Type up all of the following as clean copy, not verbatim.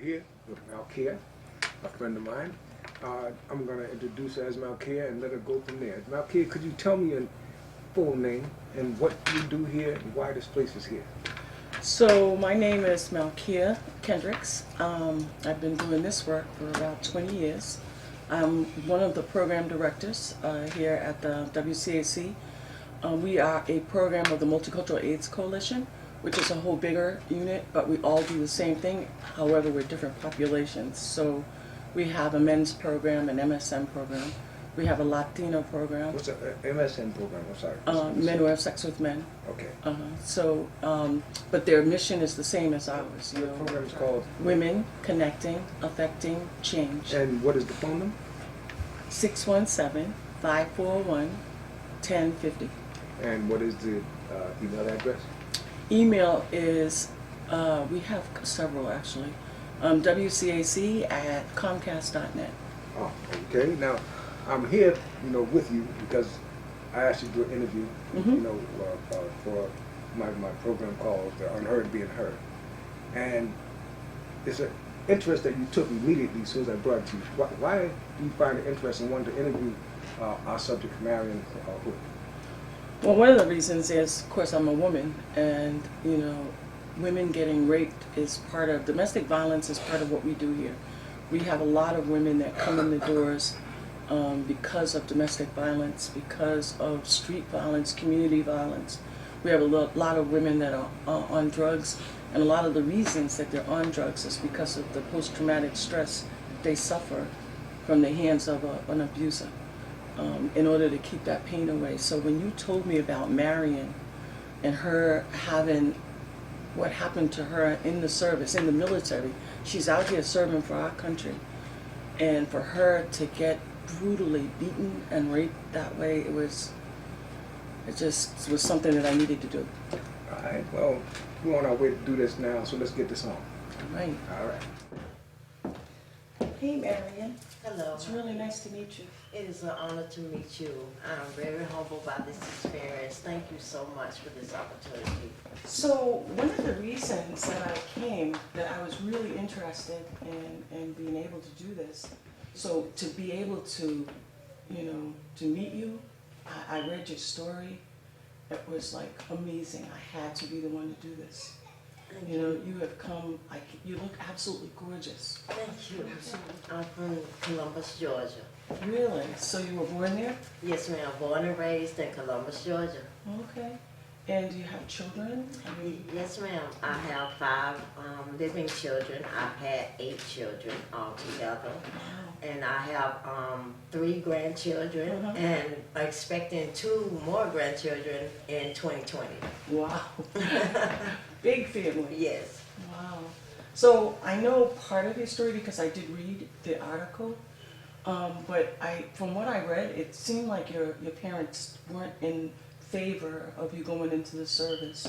here with Malkia, a friend of mine. I'm going to introduce her as Malkia and let her go from there. Malkia, could you tell me your full name and what you do here and why this place is here? So my name is Malkia Kendricks. I've been doing this work for about 20 years. I'm one of the program directors here at the WCAC. We are a program of the Multicultural AIDS Coalition, which is a whole bigger unit, but we all do the same thing. However, we're different populations. So we have a men's program, an MSM program. We have a Latino program. What's an MSN program? I'm sorry. Men who have sex with men. Okay. But their mission is the same as ours. The program is called? Women Connecting, Affecting Change. And what is the phone number? 617-541-1050. And what is the email address? Email is, we have several actually, wcac@comcast.net. Oh, okay. Now, I'm here, with you because I asked you to do an interview, for my program called Unheard being heard. And it's an interest that you took immediately as soon as I brought it to you. Why do you find it interesting wanting to interview our subject, MARIAN? Well, one of the reasons is, of course, I'm a woman, and, women getting raped is part of, domestic violence is part of what we do here. We have a lot of women that come in the doors because of domestic violence, because of street violence, community violence. We have a lot of women that are on drugs, and a lot of the reasons that they're on drugs is because of the post-traumatic stress they suffer from the hands of an abuser in order to keep that pain away. So when you told me about MARIAN and her having what happened to her in the service, in the military, she's out here serving for our country, and for her to get brutally beaten and raped that way, it just was something that I needed to do. All right, well, we're on our way to do this now, so let's get this on. All right. All right. Hey, MARIAN. Hello. It's really nice to meet you. It is an honor to meet you. I'm very humbled by this experience. Thank you so much for this opportunity. So one of the reasons that I came, that I was really interested in being able to do this, so to be able to, to meet you, I read your story. It was like amazing. I had to be the one to do this. You have come, you look absolutely gorgeous. Thank you. I'm from Columbus, Georgia. Really? So you were born there? Yes, ma'am. Born and raised in Columbus, Georgia. Okay. And do you have children? Yes, ma'am. I have 5 living children. I've had 8 children altogether. Wow. And I have 3 grandchildren and expecting 2 more grandchildren in 2020. Wow. Big family. Yes. Wow. So I know part of your story because I did read the article, but from what I read, it seemed like your parents weren't in favor of you going into the service.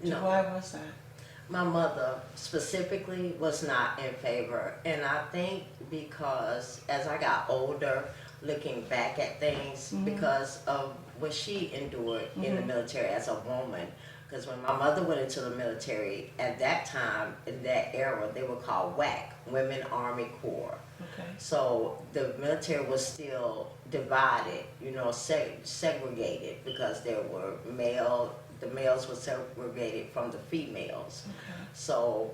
No. Why was that? My mother specifically was not in favor, and I think because as I got older, looking back at things, because of what she endured in the military as a woman, because when my mother went into the military, at that time, in that era, they were called WAC, Women Army Corps. Okay. So the military was still divided, segregated, because there were the males were segregated from the females. Okay. So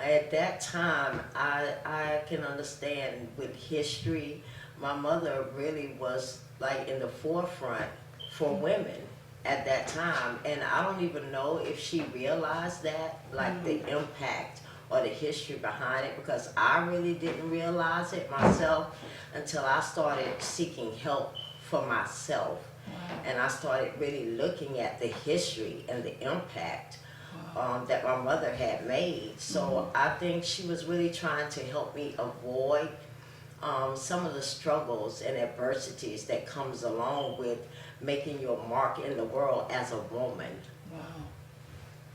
at that time, I can understand with history, my mother really was like in the forefront for women at that time, and I don't even know if she realized that, like the impact or the history behind it, because I really didn't realize it myself until I started seeking help for myself. Wow. And I started really looking at the history and the impact that my mother had made. So I think she was really trying to help me avoid some of the struggles and adversities that comes along with making your mark in the world as a woman. Wow.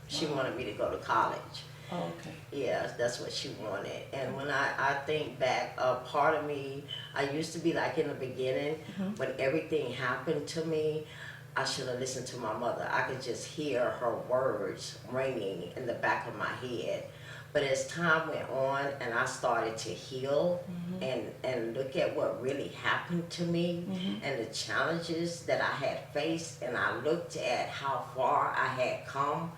She wanted me to go to college. Oh, okay. Yeah, that's what she wanted. And when I think back, part of me, I used to be like in the beginning, when everything happened to me, I should have listened to my mother. I could just hear her words ringing in the back of my head. But as time went on and I started to heal and look at what really happened to me and the challenges that I had faced, and I looked at how far I had come,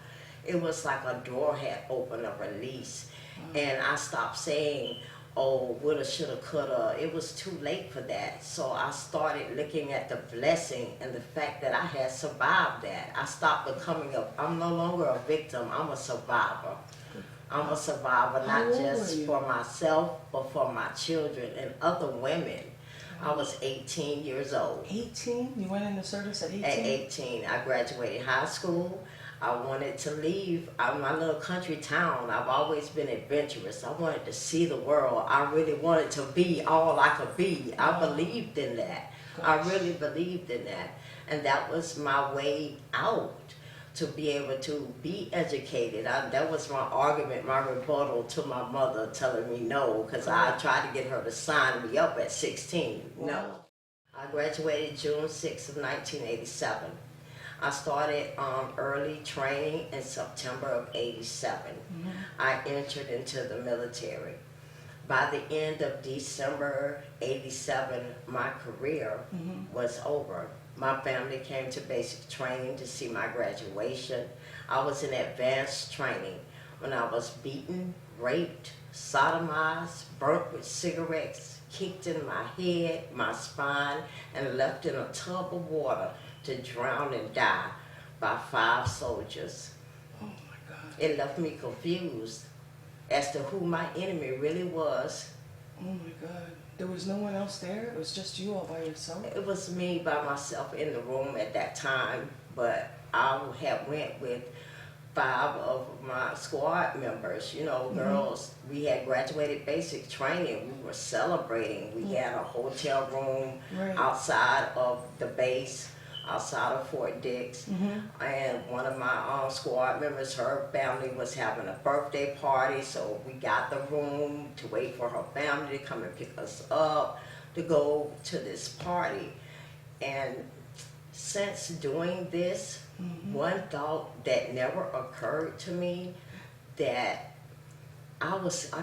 it was like a door had opened, a release. And I stopped saying, oh, woulda, shoulda, coulda. It was too late for that. So I started looking at the blessing and the fact that I had survived that. I stopped becoming I'm no longer a victim, I'm a survivor. I'm a survivor, not just for myself, but for my children and other women. I was 18 years old. 18? You went into service at 18? At 18, I graduated high school. I wanted to leave my little country town. I've always been adventurous. I wanted to see the world. I really wanted to be all I could be. I believed in that. I really believed in that. And that was my way out, to be able to be educated. That was my argument, my rebuttal to my mother telling me no, because I tried to get her to sign me up at 16. No. I graduated June 6th of 1987. I started early training in September of 87. I entered into the military. By the end of December 87, my career was over. My family came to basic training to see my graduation. I was in advanced training when I was beaten, raped, sodomized, burnt with cigarettes, kicked in my head, my spine, and left in a tub of water to drown and die by 5 soldiers. Oh my God. It left me confused as to who my enemy really was. Oh my God. There was no one else there? It was just you all by yourself? It was me by myself in the room at that time, but I had went with 5 of my squad members, you know, girls. We had graduated basic training. We were celebrating. We had a hotel room outside of the base, outside of Fort Dix. And one of my squad members, her family was having a birthday party, so we got the room to wait for her family to come and pick us up to go to this party. And since doing this, one thought that never occurred to me, that I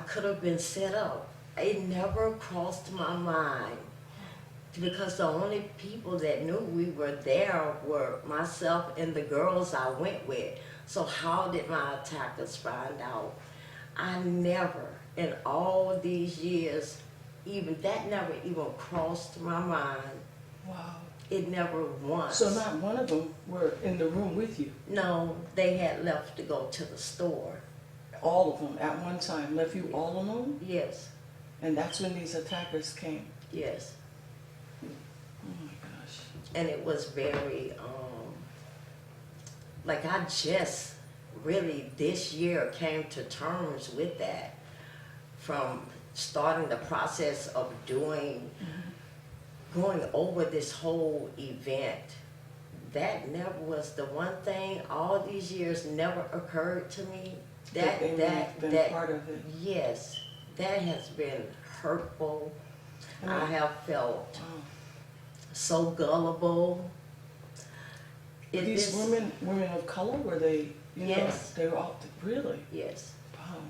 could have been set up. It never crossed my mind, because the only people that knew we were there were myself and the girls I went with. So how did my attackers find out? I never, in all these years, that never even crossed my mind. Wow. It never once. So not one of them were in the room with you? No, they had left to go to the store. All of them at one time left you all alone? Yes. And that's when these attackers came? Yes. Oh my gosh. And it was very, like I just really this year came to terms with that, from starting the process of going over this whole event. That never was the one thing all these years never occurred to me. That part of it. Yes, that has been hurtful. I have felt so gullible. These women of color, were they? Yes. They were all, really? Yes. Wow.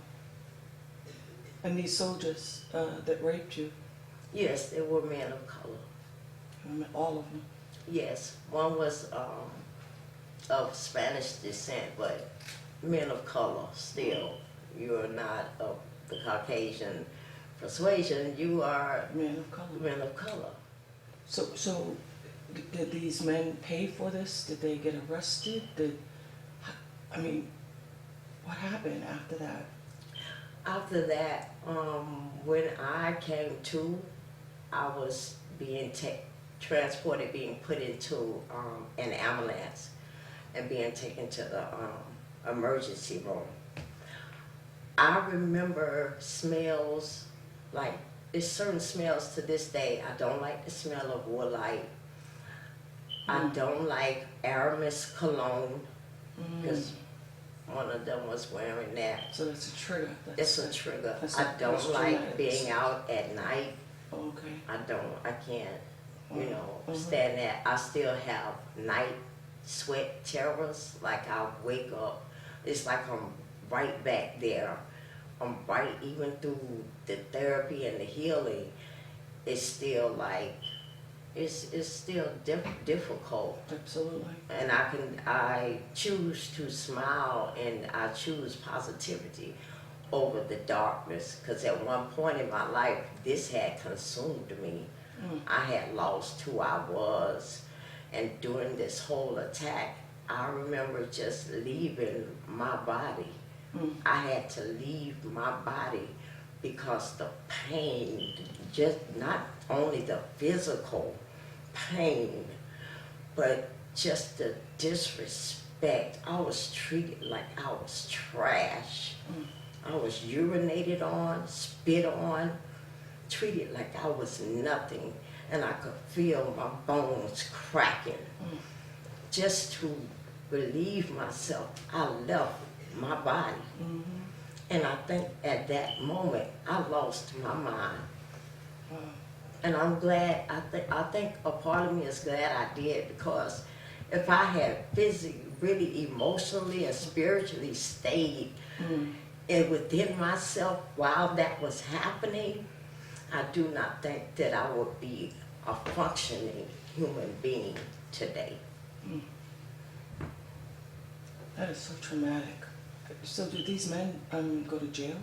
And these soldiers that raped you? Yes, they were men of color. All of them? Yes, one was of Spanish descent, but men of color still. You are not of the Caucasian persuasion, you are Men of color. men of color. So did these men pay for this? Did they get arrested? What happened after that? After that, when I came to, I was being transported, being put into an ambulance and being taken to the emergency room. I remember smells, like there's certain smells to this day. I don't like the smell of woolite. I don't like Aramis cologne, because one of them was wearing that. So that's a trigger. It's a trigger. I don't like being out at night. Okay. I can't, stand that. I still have night sweat terrors. Like I wake up, it's like I'm right back there. right, even through the therapy and the healing, it's still like, it's still difficult. Absolutely. And I choose to smile, and I choose positivity over the darkness, because at one point in my life, this had consumed me. I had lost who I was, and during this whole attack, I remember just leaving my body. I had to leave my body because the pain, just not only the physical pain, but just the disrespect. I was treated like I was trash. I was urinated on, spit on, treated like I was nothing, and I could feel my bones cracking. Just to relieve myself, I left my body. And I think at that moment, I lost my mind. And I'm glad, I think a part of me is glad I did, because if I had physically, really emotionally and spiritually stayed and within myself while that was happening, I do not think that I would be a functioning human being today. That is so traumatic. So did these men go to jail?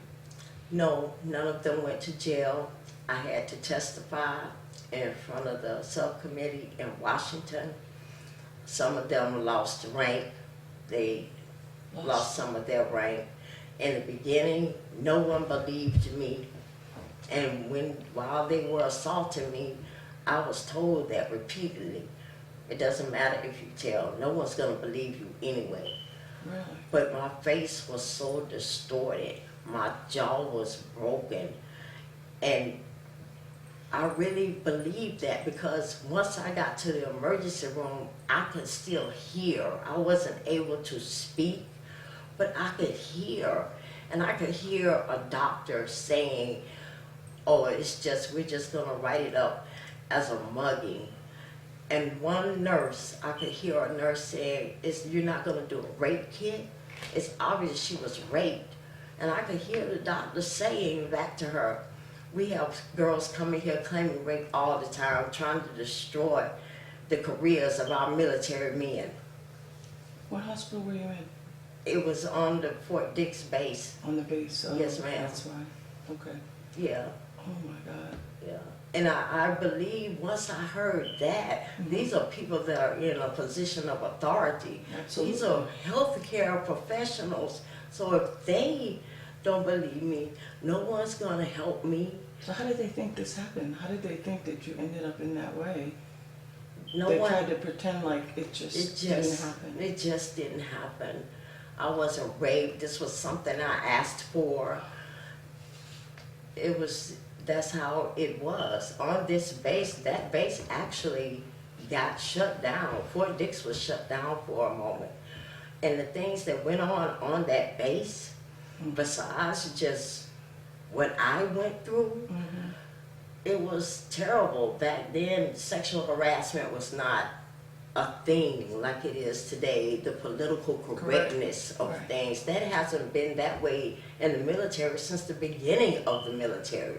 No, none of them went to jail. I had to testify in front of the subcommittee in Washington. Some of them lost rank. They lost some of their rank. In the beginning, no one believed me. And while they were assaulting me, I was told that repeatedly. It doesn't matter if you tell, no one's gonna believe you anyway. Really? But my face was so distorted, my jaw was broken, and I really believed that, because once I got to the emergency room, I could still hear. I wasn't able to speak, but I could hear, and I could hear a doctor saying, oh, we're just gonna write it up as a mugging. And one nurse, I could hear a nurse saying, you're not gonna do a rape kit? It's obvious she was raped. And I could hear the doctor saying back to her, we have girls coming here claiming rape all the time, trying to destroy the careers of our military men. What hospital were you in? It was on the Fort Dix base. On the base? Yes, ma'am. That's why. Okay. Yeah. Oh my God. Yeah. And I believe once I heard that, these are people that are in a position of authority. Absolutely. These are healthcare professionals. So if they don't believe me, no one's gonna help me. So how did they think this happened? How did they think that you ended up in that way? No They one. tried to pretend like it just didn't happen. It just didn't happen. I wasn't raped. This was something I asked for. That's how it was. On this base, that base actually got shut down. Fort Dix was shut down for a moment. And the things that went on that base, besides just what I went through, it was terrible. Back then, sexual harassment was not a thing like it is today. The political correctness of things, that hasn't been that way in the military since the beginning of the military.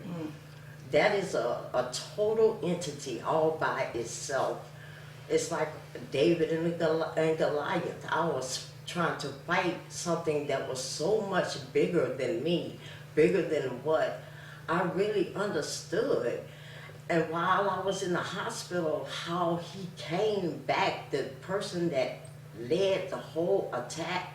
That is a total entity all by itself. It's like David and Goliath. I was trying to fight something that was so much bigger than me, bigger than what I really understood. And while I was in the hospital, how he came back, the person that led the whole attack,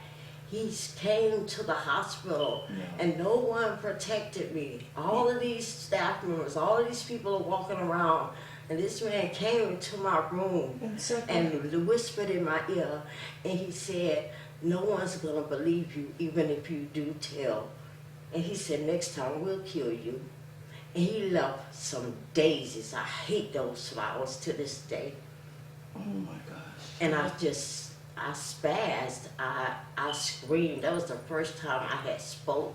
he came to the hospital and no one protected me. All of these staff members, all of these people are walking around, and this man came into my room and whispered in my ear, and he said, no one's gonna believe you even if you do tell. And he said, next time we'll kill you. And he left some daisies. I hate those flowers to this day. Oh my gosh. And I spazzed. I screamed. That was the first time I had spoke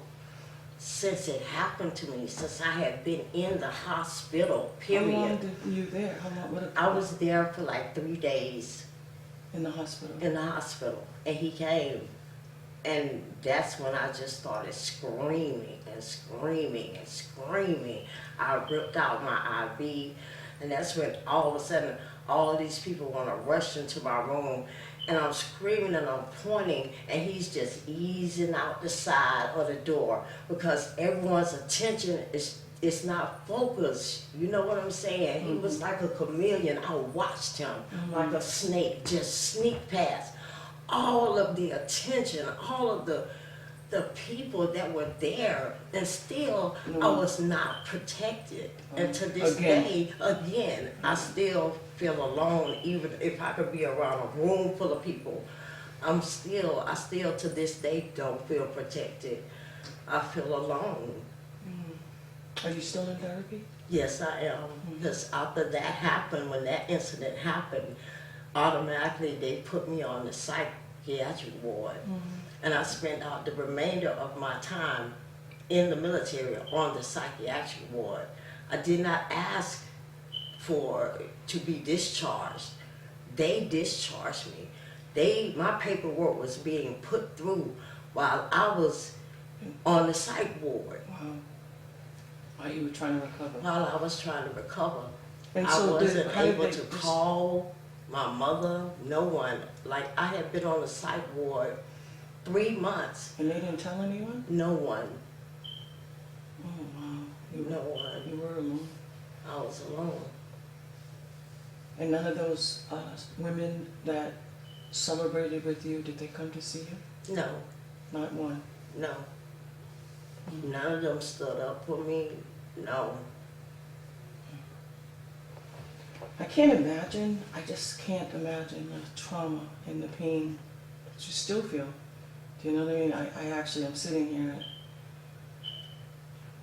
since it happened to me, since I had been in the hospital, period. How long were you there? I was there for like 3 days. In the hospital? In the hospital. And he came. And that's when I just started screaming and screaming and screaming. I ripped out my IV, and that's when all of a sudden all these people want to rush into my room, and I'm screaming and I'm pointing, and he's just easing out the side of the door because everyone's attention is not focused. You know what I'm saying? He was like a chameleon. I watched him like a snake just sneak past all of the attention, all of the people that were there, and still I was not protected. And to this day, again, I still feel alone, even if I could be around a room full of people. I still to this day don't feel protected. I feel alone. Are you still in therapy? Yes, I am. Because after that happened, when that incident happened, automatically they put me on the psychiatric ward. And I spent out the remainder of my time in the military on the psychiatric ward. I did not ask to be discharged. They discharged me. My paperwork was being put through while I was on the psych ward. Wow. While you were trying to recover. While I was trying to recover. And I so wasn't able to call my mother, no one. Like, I had been on the psych ward 3 months. And they didn't tell anyone? No one. Oh, wow. No one. You were alone. I was alone. And none of those women that celebrated with you, did they come to see you? No. Not one? No. None of them stood up for me. No. I can't imagine, I just can't imagine the trauma and the pain that you still feel. Do you know what I mean? I actually am sitting here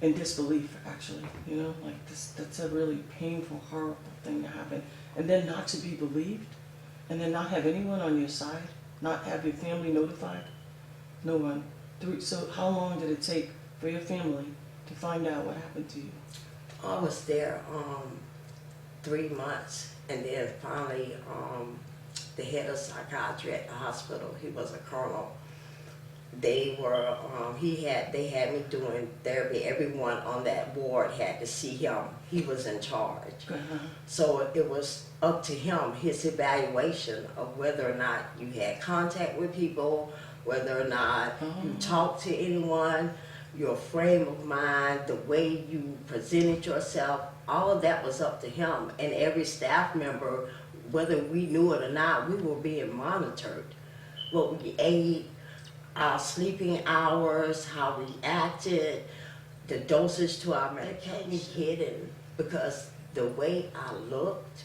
in disbelief, actually. You know, like that's a really painful, horrible thing to happen. And then not to be believed, and then not have anyone on your side, not have your family notified. No one. So how long did it take for your family to find out what happened to you? I was there 3 months, and then finally the head of psychiatry at the hospital, he was a colonel. They were they had me doing therapy. Everyone on that ward had to see him. He was in charge. So it was up to him, his evaluation of whether or not you had contact with people, whether or not you talked to anyone, your frame of mind, the way you presented yourself. All of that was up to him. And every staff member, whether we knew it or not, we were being monitored. What we ate, our sleeping hours, how we acted, the dosage to our medication hidden because the way I looked.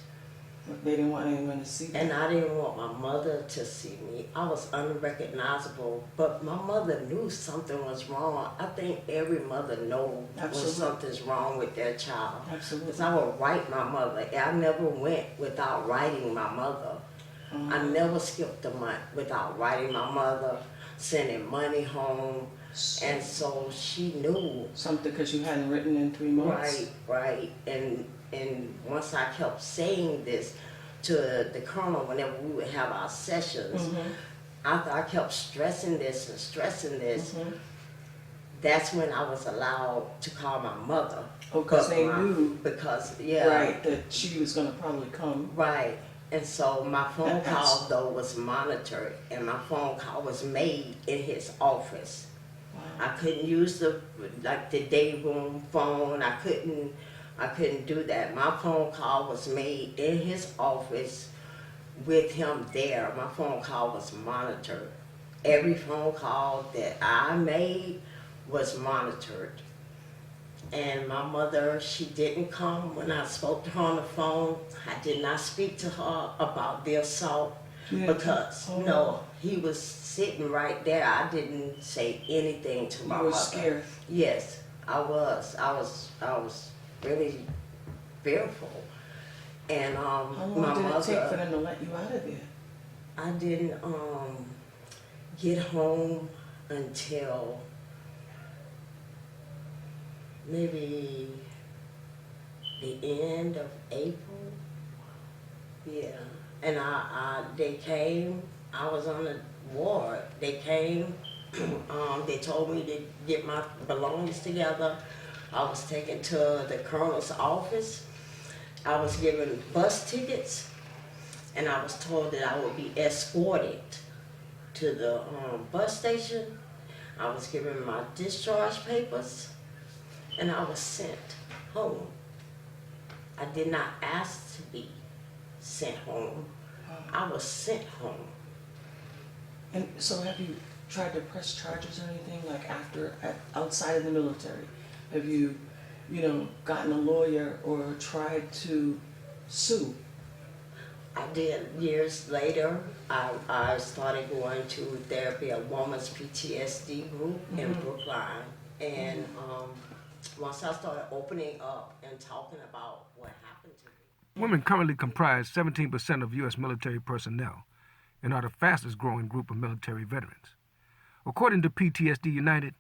They didn't want anyone to see that. And I didn't want my mother to see me. I was unrecognizable, but my mother knew something was wrong. I think every mother knows when something's wrong with their child. Absolutely. Because I would write my mother. I never went without writing my mother. I never skipped a month without writing my mother, sending money home. And so she knew. Something because you hadn't written in 3 months. Right. And once I kept saying this to the colonel whenever we would have our sessions, after I kept stressing this, that's when I was allowed to call my mother. Oh, because they knew. Because, Right, that she was going to probably come. Right. And so my phone call, though, was monitored, and my phone call was made in his office. Wow. I couldn't use the day room phone. I couldn't do that. My phone call was made in his office with him there. My phone call was monitored. Every phone call that I made was monitored. And my mother, she didn't come when I spoke to her on the phone. I did not speak to her about the assault because, no, he was sitting right there. I didn't say anything to my mother. You were scared? Yes, I was. I was really fearful. And how long did it take for them to let you out of there? I didn't get home until maybe the end of April. Yeah. And they came, I was on the ward. They came They told me to get my belongings together. I was taken to the colonel's office. I was given bus tickets, and I was told that I would be escorted to the bus station. I was given my discharge papers, and I was sent home. I did not ask to be sent home. I was sent home. And so have you tried to press charges or anything, like outside of the military? Have you, gotten a lawyer or tried to sue? I did. Years later, I started going to therapy, a woman's PTSD group in Brookline. And once I started opening up and talking about what happened to me. Women currently comprise 17% of U.S. military personnel and are the fastest growing group of military veterans. According to PTSD United,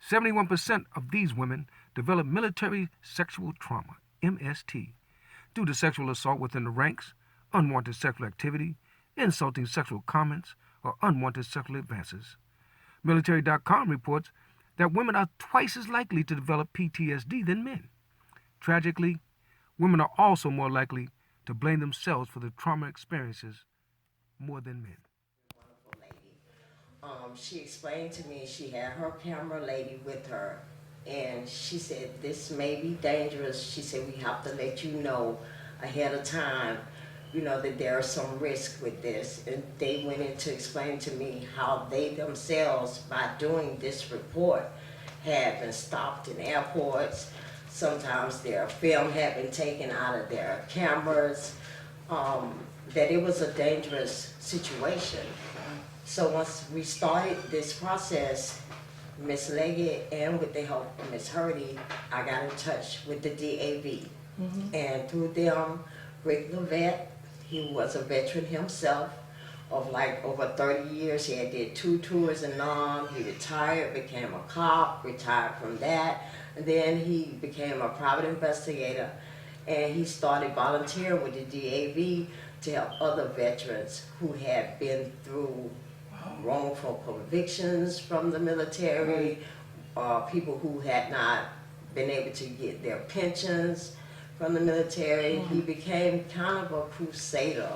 71% of these women develop military sexual trauma, MST, due to sexual assault within the ranks, unwanted sexual activity, insulting sexual comments, or unwanted sexual advances. Military.com reports that women are twice as likely to develop PTSD than men. Tragically, women are also more likely to blame themselves for the trauma experiences more than men. Wonderful lady. She explained to me she had her camera lady with her, and she said, this may be dangerous. She said, we have to let you know ahead of time, that there are some risks with this. And they went in to explain to me how they themselves, by doing this report, had been stopped in airports. Sometimes their film had been taken out of their cameras, that it was a dangerous situation. So once we started this process, Miss Leggett and with the help of Miss Hurdy, I got in touch with the DAV. And through them, Rick Levette, he was a veteran himself of like over 30 years. He had did 2 tours in Nam. He retired, became a cop, retired from that. And then he became a private investigator, and he started volunteering with the DAV to help other veterans who had been through wrongful convictions from the military, people who had not been able to get their pensions from the military. He became kind of a crusader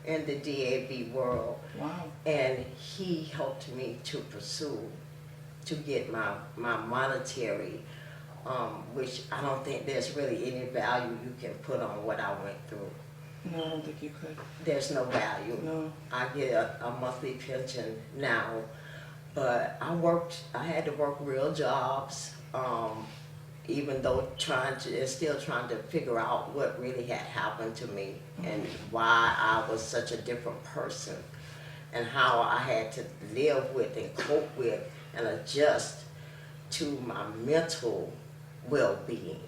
in the DAV world. Wow. And he helped me to get my monetary, which I don't think there's really any value you can put on what I went through. No, I don't think you could. There's no value. No. I get a monthly pension now, but I had to work real jobs, even though still trying to figure out what really had happened to me and why I was such a different person and how I had to live with and cope with and adjust to my mental well-being.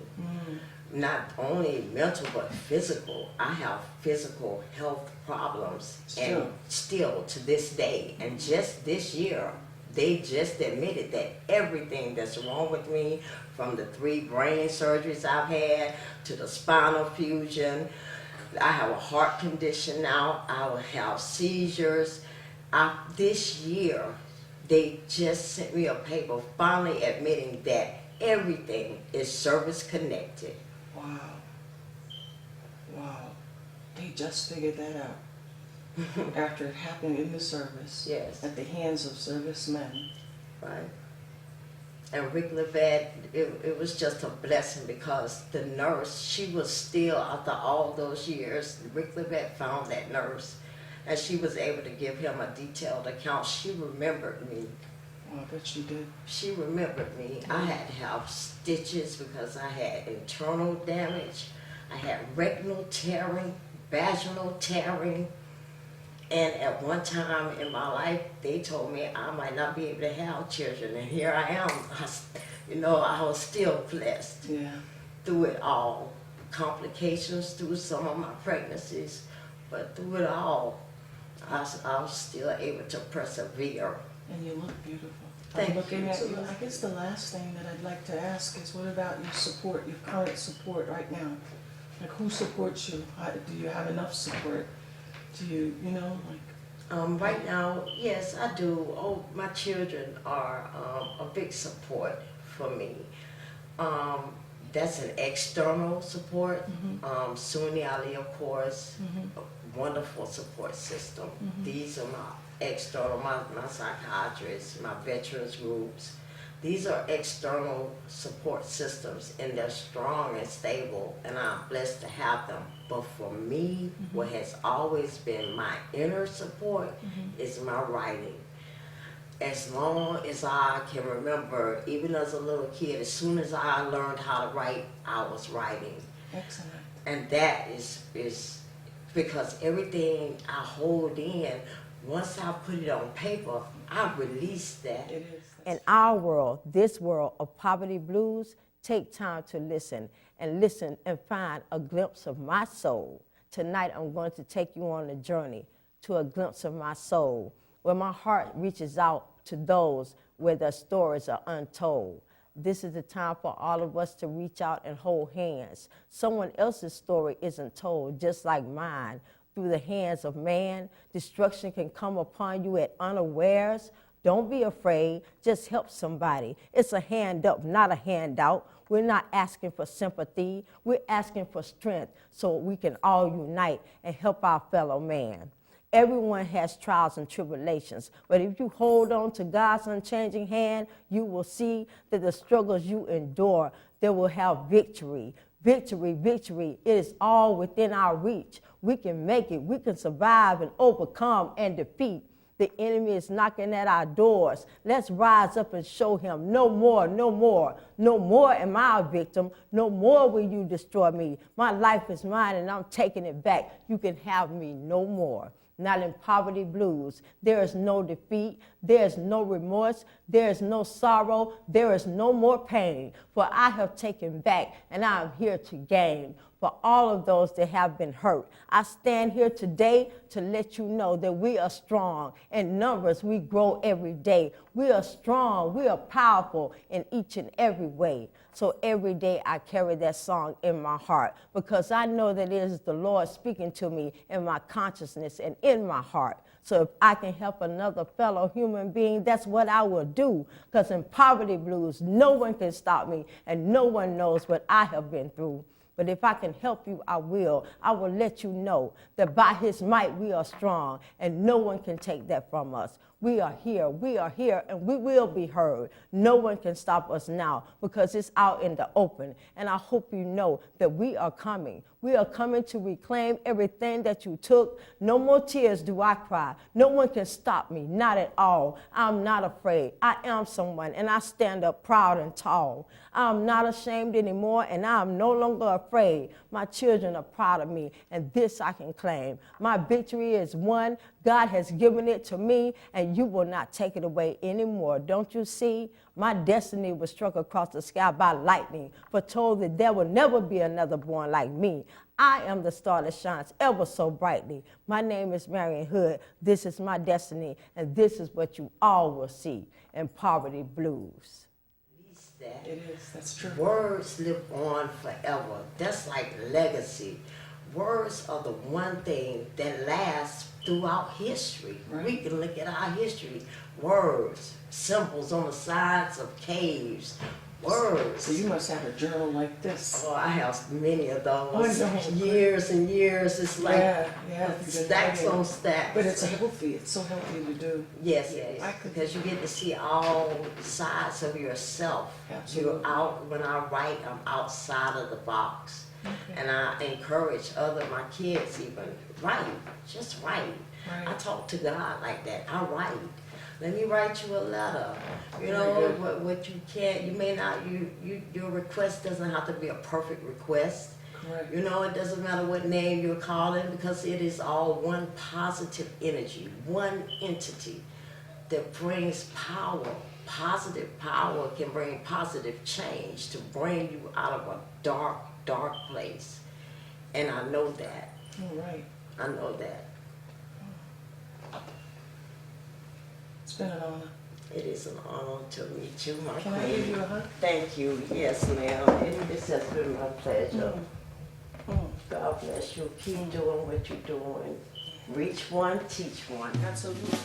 Not only mental but physical. I have physical health problems and still to this day. And just this year, they just admitted that everything that's wrong with me, from the 3 brain surgeries I've had to the spinal fusion, I have a heart condition now, I will have seizures. This year, they just sent me a paper finally admitting that everything is service connected. Wow. Wow. They just figured that out after it happened in the service. Yes. At the hands of servicemen. Right. And Rick Levette, it was just a blessing because the nurse, she was still, after all those years, Rick Levette found that nurse and she was able to give him a detailed account. She remembered me. Oh, I bet you did. She remembered me. I had to have stitches because I had internal damage. I had rectal tearing, vaginal tearing. And at one time in my life, they told me I might not be able to have children. And here I am. I was still blessed through it all. Complications through some of my pregnancies. But through it all, I was still able to persevere. And you look beautiful. Thank looking you. at you. I guess the last thing that I'd like to ask is, what about your support, your current support right now? Like, who supports you? Do you have enough support? Do you, Right now, yes, I do. Oh, my children are a big support for me. That's an external support. Suni Ali, of course, a wonderful support system. These are my external, my psychiatrists, my veterans groups. These are external support systems, and they're strong and stable, and I'm blessed to have them. But for me, what has always been my inner support is my writing. As long as I can remember, even as a little kid, as soon as I learned how to write, I was writing. Excellent. And that is because everything I hold in, once I put it on paper, I release that. It is. In our world, this world of poverty blues, take time to listen and find a glimpse of my soul. Tonight, I'm going to take you on a journey to a glimpse of my soul, where my heart reaches out to those where their stories are untold. This is the time for all of us to reach out and hold hands. Someone else's story isn't told, just like mine. Through the hands of man, destruction can come upon you at unawares. Don't be afraid, just help somebody. It's a hand up, not a handout. We're not asking for sympathy, we're asking for strength so we can all unite and help our fellow man. Everyone has trials and tribulations, but if you hold on to God's unchanging hand, you will see that the struggles you endure, they will have victory. Victory, victory, it is all within our reach. We can make it, we can survive and overcome and defeat. The enemy is knocking at our doors. Let's rise up and show him no more, no more. No more am I a victim. No more will you destroy me. My life is mine and I'm taking it back. You can have me no more. Not in poverty blues. There is no defeat. There is no remorse. There is no sorrow. There is no more pain. For I have taken back and I am here to gain. For all of those that have been hurt, I stand here today to let you know that we are strong. In numbers, we grow every day. We are strong. We are powerful in each and every way. So every day I carry that song in my heart because I know that it is the Lord speaking to me in my consciousness and in my heart. So if I can help another fellow human being, that's what I will do. Because in poverty blues, no one can stop me and no one knows what I have been through. But if I can help you, I will. I will let you know that by his might we are strong and no one can take that from us. We are here, and we will be heard. No one can stop us now because it's out in the open. And I hope you know that we are coming. We are coming to reclaim everything that you took. No more tears do I cry. No one can stop me, not at all. I'm not afraid. I am someone, and I stand up proud and tall. I'm not ashamed anymore, and I'm no longer afraid. My children are proud of me, and this I can claim. My victory is won. God has given it to me, and you will not take it away anymore. Don't you see? My destiny was struck across the sky by lightning, foretold that there will never be another born like me. I am the star that shines ever so brightly. My name is MARIAN Hood. This is my destiny, and this is what you all will see in poverty blues. That. It is, that's true. Words live on forever. That's like legacy. Words are the one thing that lasts throughout history. Right. We can look at our history. Words, symbols on the sides of caves. Words. So you must have a journal like this. Oh, I have many of those. Oh, no. Years and years. It's like stacks on stacks. But it's healthy. It's so healthy to do. Yes, because you get to see all sides of yourself. Absolutely. You're out. When I write, I'm outside of the box. Okay. And I encourage my kids even, write, just write. Right. I talk to God like that. I write. Let me write you a letter. You know, what you can't, you may not, your request doesn't have to be a perfect request. Correct. You know, it doesn't matter what name you're calling because it is all one positive energy, one entity that brings power. Positive power can bring positive change to bring you out of a dark, dark place. And I know that. All right. I know that. It's been an honor. It is an honor to meet you, my queen. Can I give you a hug? Thank you. Yes, ma'am. And this has been my pleasure. God bless you. Keep doing what you're doing. Reach one, teach one. Absolutely.